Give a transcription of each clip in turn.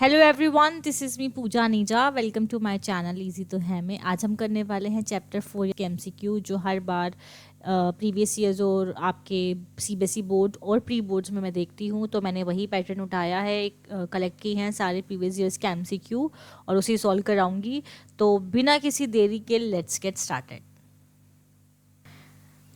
Hello everyone, this is me Pooja Neeja. Welcome to my channel इजी तो है में। आज हम करने वाले हैं चैप्टर 4 के एमसीक्यू, जो हर बार प्रीवियस ईयर्स और आपके सीबीएसई बोर्ड और प्री बोर्ड्स में मैं देखती हूँ। तो मैंने वही पैटर्न उठाया है, कलेक्ट की हैं सारे प्रीवियस ईयर्स के एमसीक्यू और उसे सॉल्व कराऊंगी। तो बिना किसी देरी के लेट्स गेट स्टार्टेड।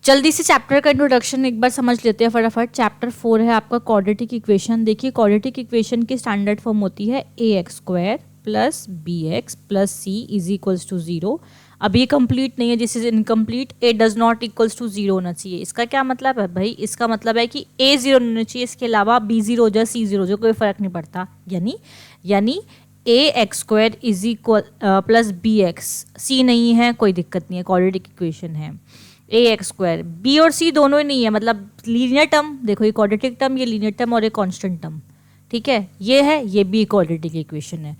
जल्दी से चैप्टर का इंट्रोडक्शन एक बार समझ लेते हैं फटाफट। चैप्टर 4 है आपका क्वाड्रेटिक इक्वेशन। देखिए, क्वाड्रेटिक इक्वेशन की स्टैंडर्ड फॉर्म होती है ax² plus bx plus c is equals to 0। अब ये कंप्लीट नहीं है, this is incomplete. a does not equals to 0 होना चाहिए। इसका क्या मतलब है भाई? इसका मतलब है कि a 0 होना चाहिए, इसके अलावा b 0 हो जाए, c 0 हो जाए, कोई फर्क नहीं पड़ता। यानी ax² is equal plus bx, c नहीं है कोई दिक्कत नहीं है, क्वाड्रेटिक इक्वेशन है। ax², b और c दोनों ही नहीं है, मतलब लीनियर टर्म। देखो, ये क्वाड्रेटिक टर्म, ये लीनियर टर्म और ये कांस्टेंट टर्म, ठीक है। ये है, ये भी क्वाड्रेटिक इक्वेशन है।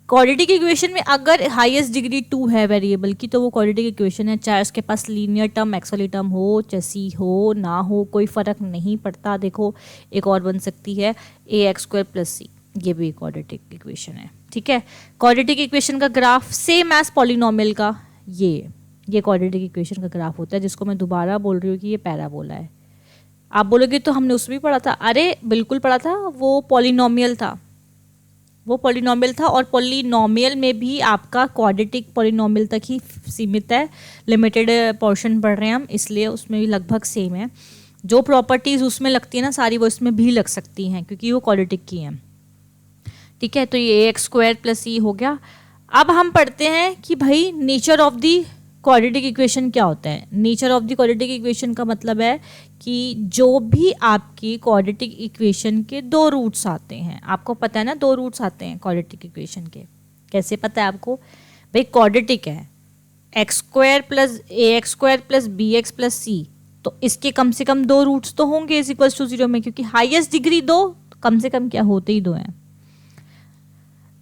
क्वाड्रेटिक इक्वेशन में अगर हाईएस्ट डिग्री 2 है वेरिएबल की, तो वो क्वाड्रेटिक इक्वेशन है। चाहे उसके पास लीनियर टर्म, एक्स वाली टर्म हो, चाहे c हो ना हो, कोई फर्क नहीं पड़ता। देखो, एक और बन सकती है ax² प्लस c, ये भी क्वाड्रेटिक इक्वेशन है, ठीक है। क्वाड्रेटिक इक्वेशन का ग्राफ सेम एज पॉलिनोमियल का ये क्वाड्रेटिक इक्वेशन का ग्राफ होता है, जिसको मैं दोबारा बोल रही हूँ कि ये पैराबोला है। आप बोलोगे तो हमने उसमें भी पढ़ा था। अरे बिल्कुल पढ़ा था, वो पॉलिनोमियल था, और पॉलिनोमियल में भी आपका क्वाड्रेटिक पॉलिनोमियल तक ही सीमित है। लिमिटेड पोर्शन पढ़ रहे हैं हम, इसलिए उसमें भी लगभग सेम है। जो प्रॉपर्टीज उसमें लगती है ना सारी, वो इसमें भी लग सकती हैं, क्योंकि वो क्वाड्रेटिक की हैं, ठीक है। तो ये ax² प्लस c हो गया। अब हम पढ़ते हैं कि भाई nature of the quadratic equation क्या होता है। Nature of the quadratic equation का मतलब है कि जो भी आपकी क्वाड्रेटिक इक्वेशन के दो रूट्स आते हैं, आपको पता है ना, दो रूट्स आते हैं क्वाड्रेटिक इक्वेशन के। कैसे पता है आपको? भाई क्वाड्रेटिक है, x² plus ax² plus bx plus c, तो इसके कम से कम दो रूट्स तो होंगे इज इक्वल्स टू 0 में, क्योंकि हाईएस्ट डिग्री 2, कम से कम क्या होते ही 2 हैं।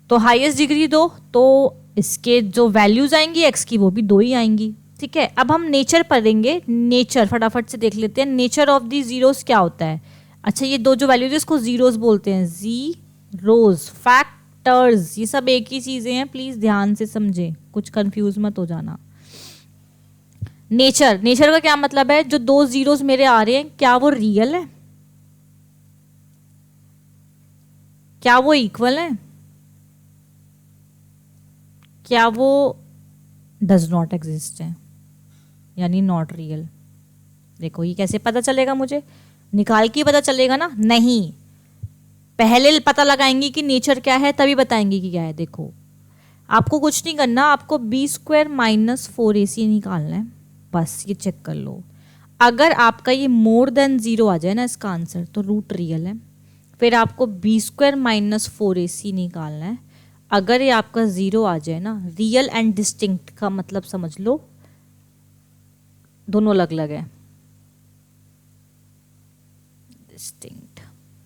तो हाईएस्ट डिग्री 2, तो इसके जो वैल्यूज आएंगी एक्स की, वो भी 2 ही आएंगी, ठीक है। अब हम नेचर पढ़ेंगे। नेचर फटाफट से देख लेते हैं। नेचर ऑफ दी जीरोस क्या होता है? अच्छा, ये दो जो वैल्यूज, इसको जीरोस बोलते हैं, जीरोस, फैक्टर्स, ये सब एक ही चीजें हैं। प्लीज ध्यान से समझें, कुछ कंफ्यूज मत हो जाना। नेचर का क्या मतलब है? जो दो जीरोस मेरे आ रहे हैं, क्या वो रियल है? क्या वो इक्वल है? क्या वो डज नॉट एग्जिस्ट है, यानी नॉट रियल? देखो, ये कैसे पता चलेगा? मुझे निकाल के पता चलेगा ना? नहीं, पहले पता लगाएंगे कि नेचर क्या है, तभी बताएंगे कि क्या है। देखो, आपको कुछ नहीं करना, आपको b² माइनस 4ac निकालना है, बस ये चेक कर लो। अगर आपका ये मोर देन 0 आ जाए ना इसका आंसर, तो रूट रियल है। फिर आपको b² माइनस 4ac निकालना है। अगर ये आपका 0 आ जाए ना, रियल एंड डिस्टिंक्ट का मतलब समझ लो, दोनों अलग अलग है। डिस्टिंक्ट,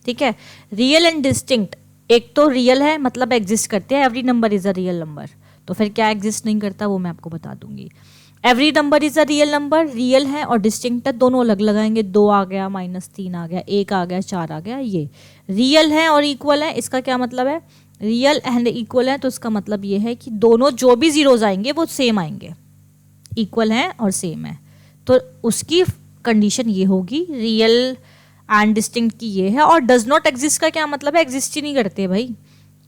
ठीक है। रियल एंड डिस्टिंक्ट, एक तो रियल है मतलब एग्जिस्ट करते हैं, every number is a real number. तो फिर क्या एग्जिस्ट नहीं करता, वो मैं आपको बता दूंगी। Every number is a real number, real है और डिस्टिंक्ट है, दोनों अलग लगाएंगे। 2 आ गया, -3 आ गया, 1 आ गया, 4 आ गया। ये रियल है और इक्वल है, इसका क्या मतलब है? रियल एंड इक्वल है, तो इसका मतलब ये है कि दोनों जो भी जीरोज आएंगे वो सेम आएंगे, इक्वल है और सेम है। तो उसकी कंडीशन ये होगी, रियल एंड डिस्टिंक्ट की ये है। और डज नॉट एग्जिस्ट का क्या मतलब है? एग्जिस्ट ही नहीं करते भाई।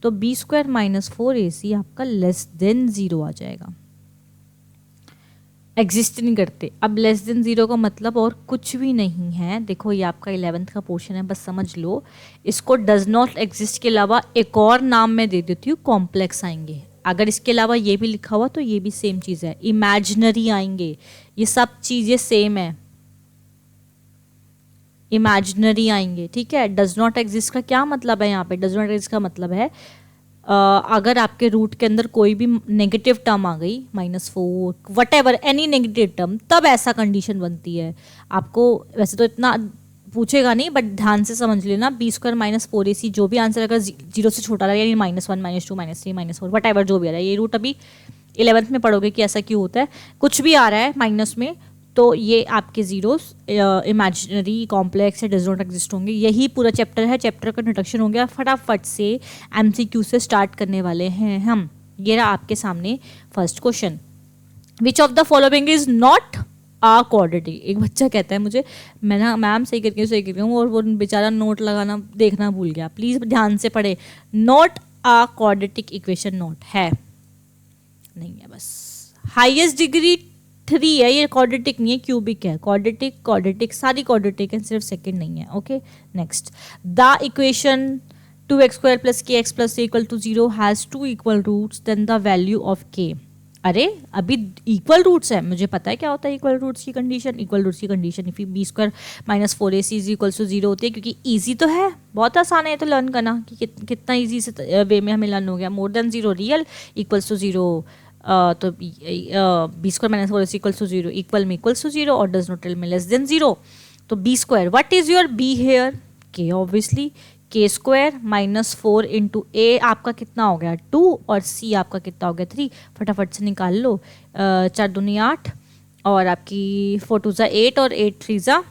तो b² माइनस 4ac आपका लेस देन 0 आ जाएगा, एग्जिस्ट नहीं करते। अब लेस देन 0 का मतलब और कुछ भी नहीं है। देखो, ये आपका 11th का पोर्शन है, बस समझ लो। इसको डज नॉट एग्जिस्ट के अलावा एक और नाम मैं दे देती हूँ, कॉम्प्लेक्स आएंगे। अगर इसके अलावा ये भी लिखा हुआ तो ये भी सेम चीज़ है, इमेजिनरी आएंगे। ये सब चीज़ें सेम है, इमेजिनरी आएंगे, ठीक है। डज नॉट एग्जिस्ट का क्या मतलब है? यहाँ पे डज नॉट एग्जिस्ट का मतलब है अगर आपके रूट के अंदर कोई भी नेगेटिव टर्म आ गई, -4 वटेवर एनी नेगेटिव टर्म, तब ऐसा कंडीशन बनती है। आपको वैसे तो इतना पूछेगा नहीं, बट ध्यान से समझ लेना। b² माइनस 4ac, जो भी आंसर अगर 0 से छोटा रहा, यानी -1 -2 -3 -4 वटेवर जो भी आ रहा है, ये रूट अभी 11th में पढ़ोगे कि ऐसा क्यों होता है। कुछ भी आ रहा है माइनस में, तो ये आपके जीरोस इमेजिनरी कॉम्प्लेक्स है, डज नॉट एग्जिस्ट होंगे। यही पूरा चैप्टर है, चैप्टर का इंट्रोडक्शन हो गया। फटाफट से एमसीक्यू से स्टार्ट करने वाले हैं हम। ये रहा आपके सामने first question, which of the following is not a quadratic. एक बच्चा कहता है मुझे, मैं ना मैम सही करके हूँ और वो बेचारा नोट लगाना देखना भूल गया। प्लीज ध्यान से पढ़े, not a quadratic equation not है, नहीं है, बस हाईएस्ट डिग्री 3 है, ये क्वाड्रेटिक नहीं है, क्यूबिक है। क्वाड्रेटिक सारी क्वाड्रेटिक है, सिर्फ सेकंड नहीं है। Okay next, the equation 2x² + kx + c = 0 has 2 equal roots, then the value of k। अरे अभी इक्वल रूट्स है, मुझे पता है क्या होता है इक्वल रूट्स की कंडीशन। इक्वल रूट्स की कंडीशन इफ b² - 4ac = 0 होती है, क्योंकि इजी तो है, बहुत आसान है तो लर्न करना कि कितना इजी से वे में हमें लर्न हो गया। More than 0 real, equals to 0 तो b² - 4ac = 0, इक्वल में इक्वल्स टू 0 और डज नॉट रियल में लेस देन 0। तो b², what is your b here? k obviously, k² - 4 × a आपका कितना हो गया 2 और c आपका कितना हो गया 3। फटाफट से निकाल लो, 4 दूनी 8 और आपकी 4 2 = 8 और 8 3 =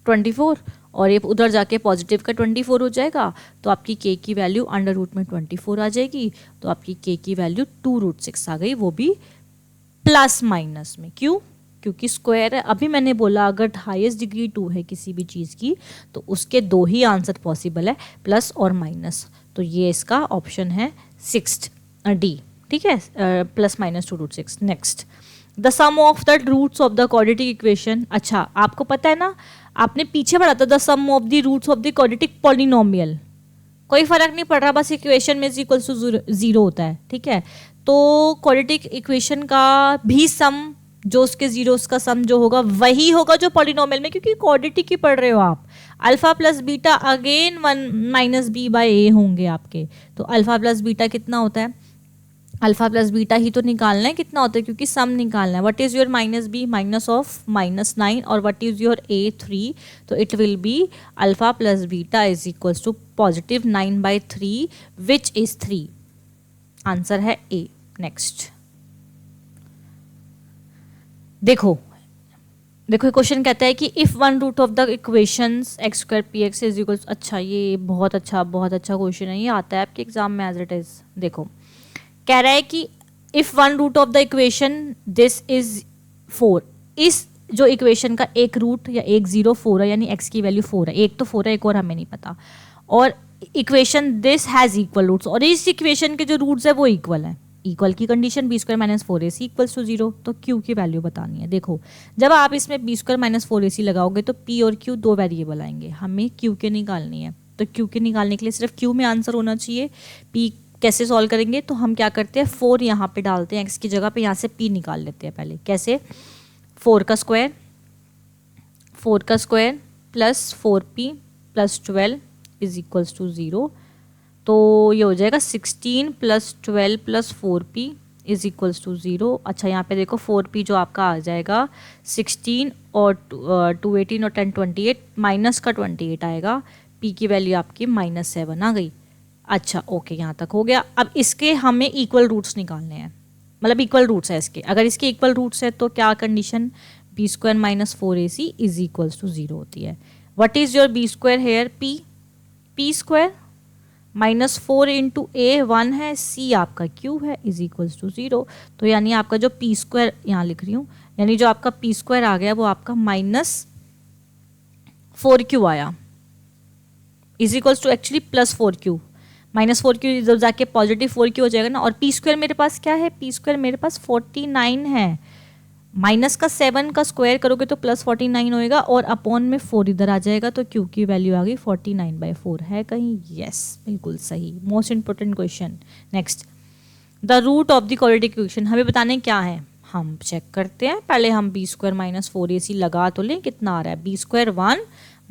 24 और ये उधर जाके पॉजिटिव का 24 हो जाएगा। तो आपकी k की वैल्यू √ में 24 आ जाएगी। तो आपकी k की वैल्यू 2√6 आ गई, वो भी प्लस माइनस में। क्यों? क्योंकि स्क्वायर है। अभी मैंने बोला अगर हाईएस्ट डिग्री 2 है किसी भी चीज़ की तो उसके 2 ही आंसर पॉसिबल है, प्लस और माइनस। तो ये इसका ऑप्शन है 6th डी, ठीक है, +- 2√6। Next, the sum of the roots of the quadratic equation. अच्छा आपको पता है ना, आपने पीछे पढ़ा था the sum of the roots of the quadratic polynomial. कोई फर्क नहीं पड़ रहा, बस इक्वेशन में इक्वल्स टू 0 होता है, ठीक है। तो क्वाड्रेटिक इक्वेशन का भी सम, जो उसके जीरोस का सम जो होगा वही होगा जो पॉलिनोमियल में, क्योंकि क्वाड्रेटिक ही पढ़ रहे हो आप। Alpha plus beta again 1 - b/a होंगे आपके। तो अल्फा प्लस बीटा कितना होता है? अल्फा प्लस बीटा ही तो निकालना है कितना होता है, क्योंकि सम निकालना है। What is your -b? Minus of -9 और व्हाट इज योर a 3। तो it will be alpha plus beta is equals to +9/3 which is 3। Answer है a। नेक्स्ट देखो क्वेश्चन कहता है कि if one root of the equations x² px is equals. अच्छा ये बहुत अच्छा क्वेश्चन है, ये आता है आपके एग्जाम में एज इट इज। देखो कह रहा है कि if one root of the equation this is 4, इस जो इक्वेशन का एक रूट या एक 0 4 है, यानी x की वैल्यू 4 है, एक तो 4 है एक और हमें नहीं पता, और equation this has equal roots, और इस इक्वेशन के जो रूट्स है वो इक्वल है। इक्वल की कंडीशन b² - 4ac = 0, तो q की वैल्यू बतानी है। देखो जब आप इसमें b² - 4ac लगाओगे तो p और q 2 वेरिएबल आएंगे, हमें q के निकालनी है। तो q के निकालने के लिए सिर्फ q में आंसर होना चाहिए। p कैसे सॉल्व करेंगे? तो हम क्या करते हैं, 4 यहाँ पे डालते हैं x की जगह पे, यहाँ से p निकाल लेते हैं पहले। कैसे? 4 का square plus 4p + 12 is equals to 0। तो ये हो जाएगा 16 + 12 + 4p इज इक्वल्स टू 0। अच्छा यहाँ पे देखो 4p जो आपका आ जाएगा 16 और 2 18 और 10 28, माइनस का 28 आएगा। p की वैल्यू आपकी -7 आ गई। अच्छा ओके, यहाँ तक हो गया। अब इसके हमें इक्वल रूट्स निकालने हैं, मतलब इक्वल रूट्स है इसके। अगर इसके इक्वल रूट्स है तो क्या condition? b² - 4ac is equals to 0 होती है। What is your b² here? p -4 × a 1 है, c आपका q है इज इक्वल्स टू 0। तो यानी आपका जो p² यहाँ लिख रही हूँ, यानी जो आपका p² आ गया वो आपका -4q आया is equals to actually +4q। -4q इधर जाके +4q हो जाएगा ना। और p² मेरे पास क्या है? p² मेरे पास 49 है। माइनस का 7 का स्क्वायर करोगे तो +49 होएगा और अपॉन में 4 इधर आ जाएगा। तो q की वैल्यू आ गई 49/4 है कहीं? यस बिल्कुल सही। Most important question. Next, the root of the quadratic equation हमें बताने क्या है, हम चेक करते हैं। पहले हम b² - 4ac लगा तो लें, कितना आ रहा है? b²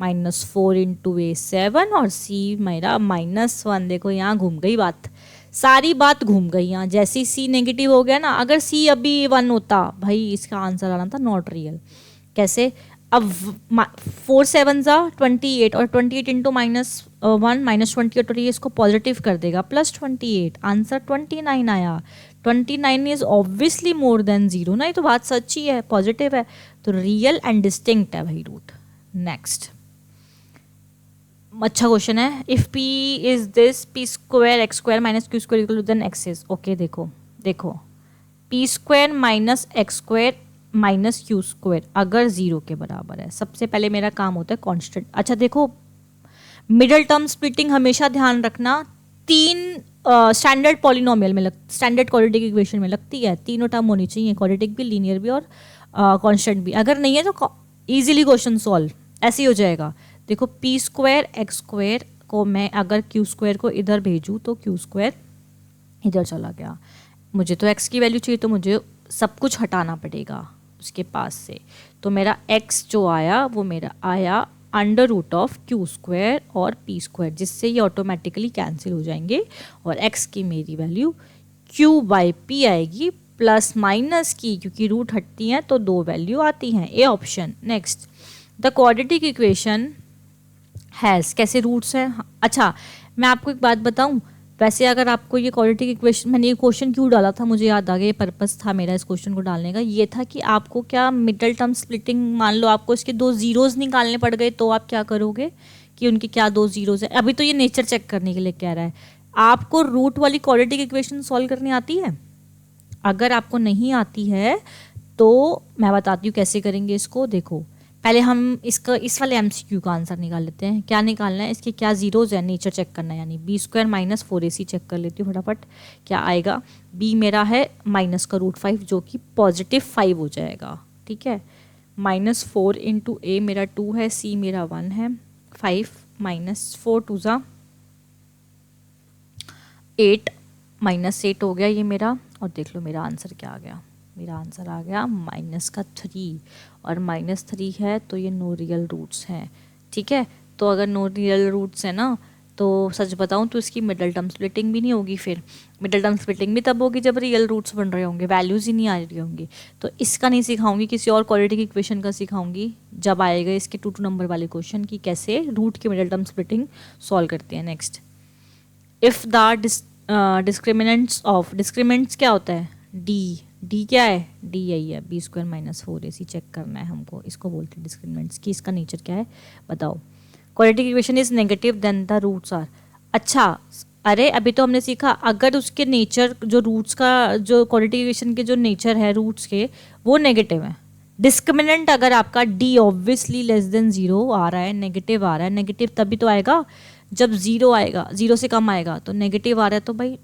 1 -4 × a 7 और c मेरा -1। देखो यहाँ घूम गई बात, सारी बात घूम गई यहाँ। जैसे ही c नेगेटिव हो गया ना, अगर c अभी 1 होता भाई इसका आंसर आना था नॉट रियल। कैसे? अब 4 7 = 28 और 28 × -1 -28 और ये इसको पॉजिटिव कर देगा +28, आंसर 29 आया। 29 इज ऑब्वियसली मोर देन 0 ना, ये तो बात सच्ची है, पॉजिटिव है, तो रियल एंड डिस्टिंक्ट है भाई रूट। नेक्स्ट अच्छा क्वेश्चन है, if p is this p square X square minus Q square equal to then x is, okay देखो देखो p square minus X square minus Q square अगर 0 के बराबर है, सबसे पहले मेरा काम होता है कांस्टेंट। अच्छा देखो मिडल टर्म स्प्लिटिंग हमेशा ध्यान रखना, तीन स्टैंडर्ड पॉलिनोमियल में स्टैंडर्ड क्वाड्रेटिक इक्वेशन में लगती है, तीनों टर्म होनी चाहिए, क्वाड्रेटिक भी, लीनियर भी और कांस्टेंट भी। अगर नहीं है तो इजीली क्वेश्चन सॉल्व ऐसे ही हो जाएगा। देखो पी स्क्वायर एक्स स्क्वायर को मैं अगर क्यू स्क्वायर को इधर भेजूँ तो क्यू स्क्वायर इधर चला गया, मुझे तो एक्स की वैल्यू चाहिए तो मुझे सब कुछ हटाना पड़ेगा उसके पास से, तो मेरा एक्स जो आया वो मेरा आया under root of Q square और पी स्क्वायर, जिससे ये ऑटोमेटिकली कैंसिल हो जाएंगे और एक्स की मेरी वैल्यू क्यू बाई पी आएगी प्लस माइनस की, क्योंकि रूट हटती हैं तो दो वैल्यू आती हैं, A option. Next the quadratic equation has, कैसे रूट्स हैं। अच्छा मैं आपको एक बात बताऊं, वैसे अगर आपको ये क्वाड्रेटिक इक्वेशन, मैंने ये क्वेश्चन क्यों डाला था मुझे याद आ गया, ये पर्पस था मेरा इस क्वेश्चन को डालने का, ये था कि आपको क्या मिडल टर्म स्प्लिटिंग, मान लो आपको इसके दो जीरोज निकालने पड़ गए तो आप क्या करोगे कि उनके क्या दो जीरोज है। अभी तो ये नेचर चेक करने के लिए कह रहा है, आपको रूट वाली क्वाड्रेटिक इक्वेशन सॉल्व करनी आती है? अगर आपको नहीं आती है तो मैं बताती हूँ कैसे करेंगे इसको। देखो पहले हम इसका इस वाले एमसीक्यू का आंसर निकाल लेते हैं। क्या निकालना है, इसके क्या जीरोज है, नेचर चेक करना है, यानी B square minus 4ac check कर लेती हूँ फटाफट, क्या आएगा। बी मेरा है माइनस का रूट 5 जो कि पॉजिटिव 5 हो जाएगा, ठीक है। माइनस 4 इंटू ए मेरा 2 है, सी मेरा 1 है, 5 माइनस 4 2 ज़ा 8 माइनस 8 हो गया ये मेरा, और देख लो मेरा आंसर क्या आ गया, मेरा आंसर आ गया माइनस का 3, और माइनस 3 है तो ये नो रियल रूट्स हैं, ठीक है। तो अगर नो रियल रूट्स है ना, तो सच बताऊं तो इसकी मिडल टर्म स्प्लिटिंग भी नहीं होगी, फिर मिडल टर्म स्प्लिटिंग भी तब होगी जब रियल रूट्स बन रहे होंगे, वैल्यूज़ ही नहीं आ रही होंगी। तो इसका नहीं सिखाऊंगी, किसी और क्वाड्रेटिक इक्वेशन का सिखाऊंगी जब आएगा इसके 2 नंबर वाले क्वेश्चन की कैसे रूट की मिडल टर्म स्प्लिटिंग सॉल्व करते हैं। नेक्स्ट इफ़ द डिस्क्रिमिनेंट्स ऑफ, डिस्क्रिमिनेंट्स क्या होता है, डी क्या है, डी यही है, B square minus 4ac check करना है हमको, इसको बोलते हैं डिस्क्रिमिनेंट्स की, इसका नेचर क्या है बताओ। Quadratic equation is negative then the roots are, अच्छा अरे अभी तो हमने सीखा अगर उसके नेचर जो रूट्स का, जो क्वाड्रेटिक इक्वेशन के जो नेचर है रूट्स के वो नेगेटिव है, डिस्क्रिमिनेंट अगर आपका डी ऑब्वियसली लेस देन 0 आ रहा है, नेगेटिव आ रहा है, नेगेटिव तभी तो आएगा जब 0 आएगा, 0 से कम आएगा, तो नेगेटिव आ रहा है तो भाई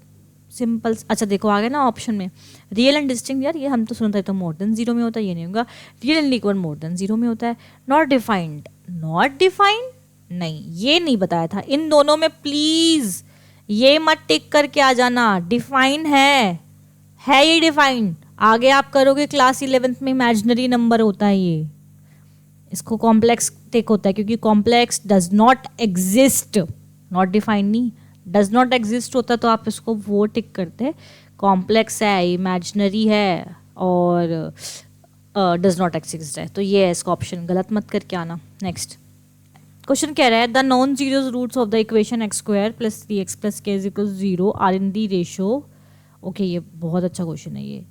सिंपल। अच्छा देखो आ गया ना ऑप्शन में रियल एंड डिस्टिंक्ट, यार ये हम तो सुनते हैं तो मोर देन 0 में होता है, ये नहीं होगा, real and equal more than 0 में होता है। नॉट डिफाइंड, नॉट डिफाइंड नहीं, ये नहीं बताया था, इन दोनों में प्लीज ये मत टिक करके आ जाना, डिफाइन है ये डिफाइंड, आगे आप करोगे क्लास 11th में इमेजिनरी नंबर होता है ये, इसको कॉम्प्लेक्स टिक होता है क्योंकि complex does not exist, not defined नहीं, डज नॉट एग्जिस्ट होता तो आप इसको वो टिक करते, कॉम्प्लेक्स है, इमेजिनरी है और डज नॉट एग्जिस्ट है, तो ये है इसका ऑप्शन, गलत मत करके आना। नेक्स्ट क्वेश्चन कह रहा है the non zeros roots of the equation x square plus 3x plus k is equal 0 are in the ratio, okay ये बहुत अच्छा क्वेश्चन है ये,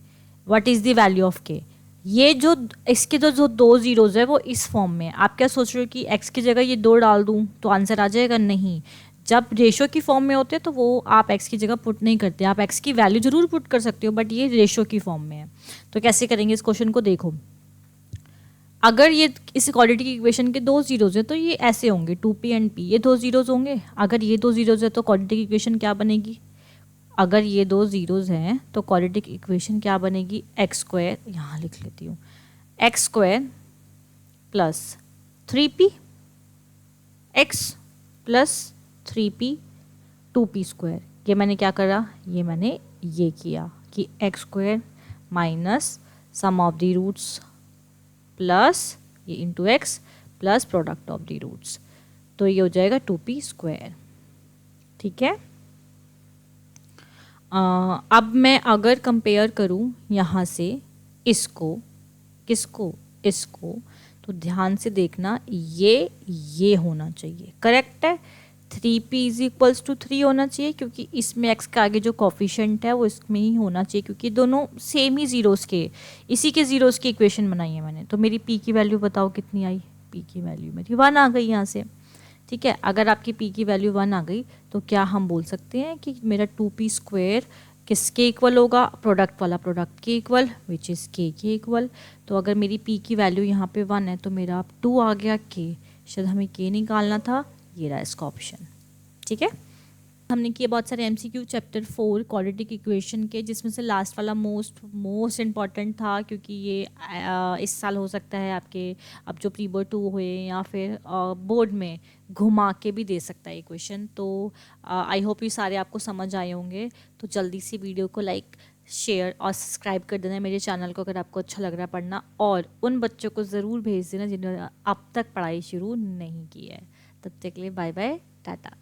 what is the value of k, ये जो इसके जो दो जीरोज है वो इस फॉर्म में, आप क्या सोच रहे हो कि x की जगह ये 2 डाल दूं तो आंसर आ जाएगा, नहीं, जब रेशो की फॉर्म में होते हैं तो वो आप x की जगह पुट नहीं करते, आप x की वैल्यू जरूर पुट कर सकते हो बट ये रेशो की फॉर्म में है। तो कैसे करेंगे इस क्वेश्चन को, देखो अगर ये इस क्वाड्रेटिक इक्वेशन के 2 जीरोज है तो ये ऐसे होंगे 2p एंड p, ये 2 जीरोज होंगे, अगर ये 2 जीरोज है तो क्वाड्रेटिक इक्वेशन क्या बनेगी, अगर ये 2 जीरोज हैं तो क्वाड्रेटिक इक्वेशन क्या बनेगी, एक्स स्क्वायर, यहाँ लिख लेती हूँ, x square plus 3p x plus 3p 2p square, ये मैंने क्या करा, ये मैंने ये किया कि x square minus sum of the roots plus ये into x plus product of the roots, तो ये हो जाएगा 2p स्क्वायर, ठीक है। अब मैं अगर कंपेयर करूं यहाँ से इसको, किसको, इसको, तो ध्यान से देखना ये होना चाहिए, करेक्ट है, 3p इज इक्वल्स टू 3 होना चाहिए, क्योंकि इसमें x का आगे जो कॉफिशेंट है वो इसमें ही होना चाहिए, क्योंकि दोनों सेम ही ज़ीरोज़ के, इसी के ज़ीरोज़ की इक्वेशन बनाई है मैंने। तो मेरी p की वैल्यू बताओ कितनी आई, p की वैल्यू मेरी 1 आ गई यहाँ से। ठीक है, अगर आपकी p की वैल्यू 1 आ गई तो क्या हम बोल सकते हैं कि मेरा 2p स्क्वायर किसके इक्वल होगा, प्रोडक्ट वाला प्रोडक्ट के इक्वल, विच इज़ k के इक्वल। तो अगर मेरी p की वैल्यू यहाँ पे 1 है तो मेरा 2 आ गया k, शायद हमें k निकालना था, ये रहा इसका ऑप्शन। ठीक है, हमने किए बहुत सारे एमसीक्यू चैप्टर 4 क्वाड्रेटिक इक्वेशन के, जिसमें से लास्ट वाला मोस्ट इम्पॉर्टेंट था, क्योंकि ये इस साल हो सकता है आपके, अब जो प्री बोर्ड 2 हुए या फिर बोर्ड में घुमा के भी दे सकता है इक्वेशन। तो आई होप ये सारे आपको समझ आए होंगे। तो जल्दी से वीडियो को लाइक, शेयर और सब्सक्राइब कर देना मेरे चैनल को, अगर आपको अच्छा लग रहा है पढ़ना, और उन बच्चों को ज़रूर भेज देना जिन्होंने अब तक पढ़ाई शुरू नहीं की है। तब तक के लिए बाय बाय, टाटा।